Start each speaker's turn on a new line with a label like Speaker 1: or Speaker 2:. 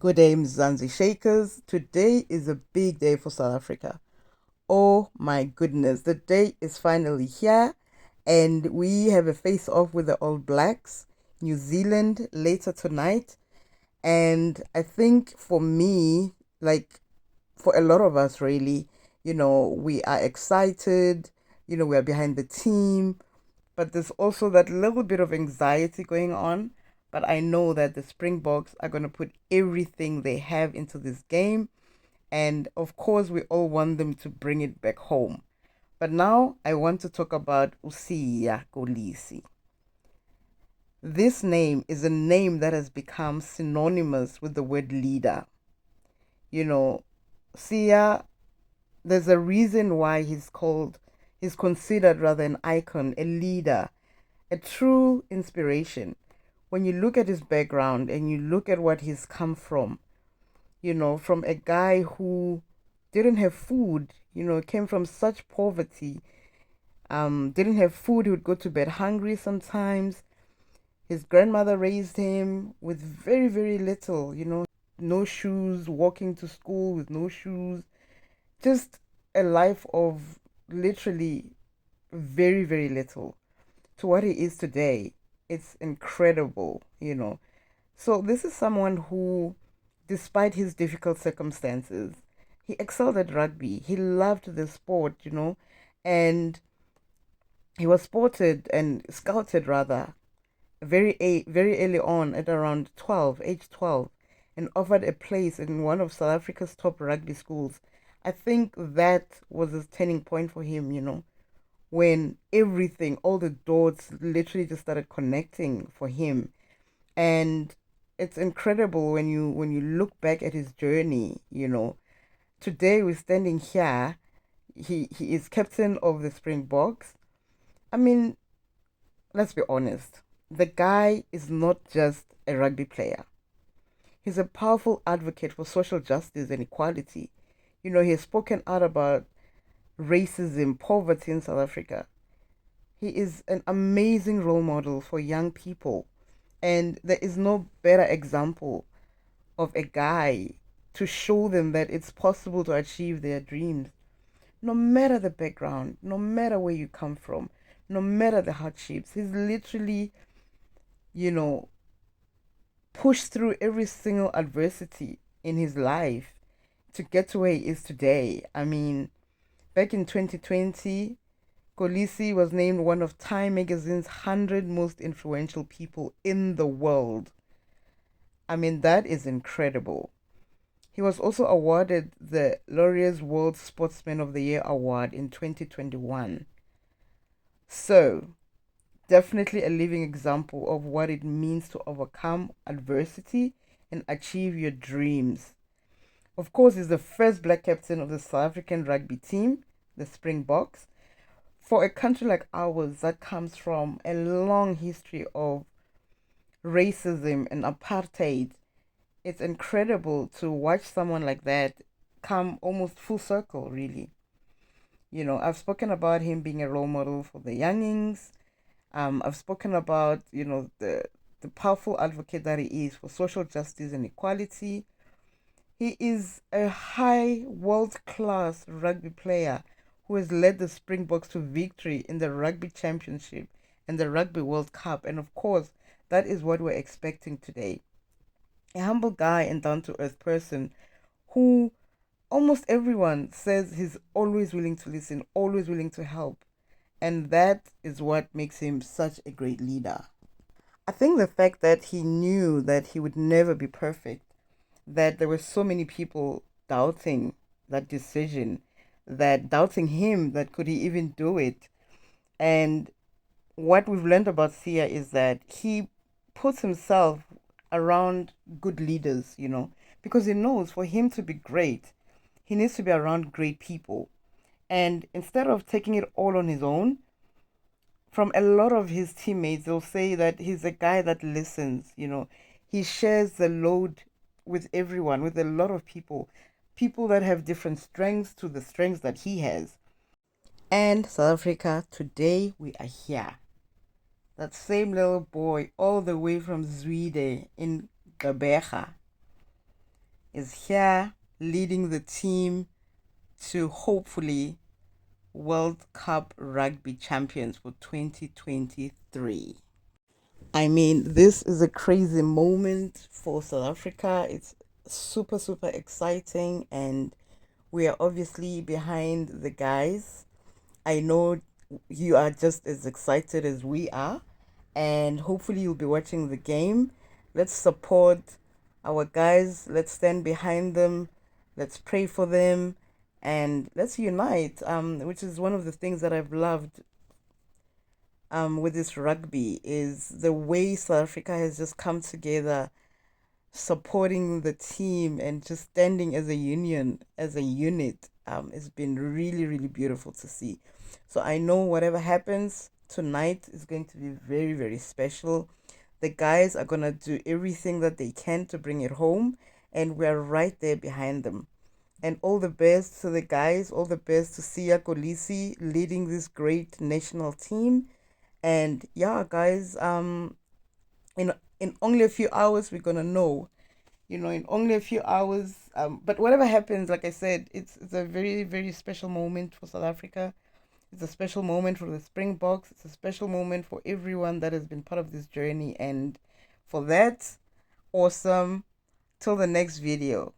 Speaker 1: Good day, Mzansi Shakers. Today is a big day for South Africa. Oh my goodness, the day is finally here, and we have a face off with the All Blacks, New Zealand, later tonight. And I think for me, like for a lot of us, really, we are excited, we are behind the team, but there's also that little bit of anxiety going on. But I know that the Springboks are going to put everything they have into this game. And of course, we all want them to bring it back home. But now I want to talk about Siya Kolisi. This name is a name that has become synonymous with the word leader. You know, Siya, there's a reason why he's considered rather an icon, a leader, a true inspiration. When you look at his background and you look at what he's come from, from a guy who didn't have food, came from such poverty, didn't have food, he would go to bed hungry sometimes. His grandmother raised him with very, very little, no shoes, walking to school with no shoes, just a life of literally very, very little to what he is today. It's incredible. So this is someone who, despite his difficult circumstances, he excelled at rugby. He loved the sport, and he was spotted and scouted rather very early on at around age 12, and offered a place in one of South Africa's top rugby schools. I think that was a turning point for him, when everything, all the dots literally just started connecting for him. And it's incredible when you look back at his journey. Today we're standing here. He is captain of the Springboks. I mean, let's be honest. The guy is not just a rugby player. He's a powerful advocate for social justice and equality. He has spoken out about racism, poverty in South Africa. He is an amazing role model for young people. And there is no better example of a guy to show them that it's possible to achieve their dreams, no matter the background, no matter where you come from, no matter the hardships. He's literally, you know, pushed through every single adversity in his life to get to where he is today. I mean, back in 2020, Kolisi was named one of Time magazine's 100 most influential people in the world. I mean, that is incredible. He was also awarded the Laurier's World Sportsman of the Year award in 2021. So, definitely a living example of what it means to overcome adversity and achieve your dreams. Of course, he's the first black captain of the South African rugby team, the Springboks. For a country like ours that comes from a long history of racism and apartheid, it's incredible to watch someone like that come almost full circle, really. I've spoken about him being a role model for the youngings. I've spoken about, the powerful advocate that he is for social justice and equality. He is a high world class rugby player who has led the Springboks to victory in the Rugby Championship and the Rugby World Cup. And of course, that is what we're expecting today. A humble guy and down to earth person who almost everyone says he's always willing to listen, always willing to help. And that is what makes him such a great leader. I think the fact that he knew that he would never be perfect, that there were so many people doubting that decision, that doubting him, that could he even do it. And what we've learned about Sia is that he puts himself around good leaders, because he knows for him to be great, he needs to be around great people. And instead of taking it all on his own, from a lot of his teammates, they'll say that he's a guy that listens. He shares the load with everyone, with a lot of people that have different strengths to the strengths that he has. And South Africa, today we are here. That same little boy, all the way from Zwide in Gqeberha, is here leading the team to hopefully World Cup rugby champions for 2023. I mean, this is a crazy moment for South Africa. It's super, super exciting, and we are obviously behind the guys. I know you are just as excited as we are, and hopefully, you'll be watching the game. Let's support our guys, let's stand behind them, let's pray for them, and let's unite, which is one of the things that I've loved with this rugby is the way South Africa has just come together, supporting the team and just standing as a union, as a unit. It's been really, really beautiful to see. So I know whatever happens tonight is going to be very, very special. The guys are going to do everything that they can to bring it home, and we're right there behind them. And all the best to the guys, all the best to Siya Kolisi leading this great national team. And yeah, guys, in only a few hours we're gonna know. In only a few hours. But whatever happens, like I said, it's a very, very special moment for South Africa. It's a special moment for the Springboks. It's a special moment for everyone that has been part of this journey. And for that, awesome. Till the next video.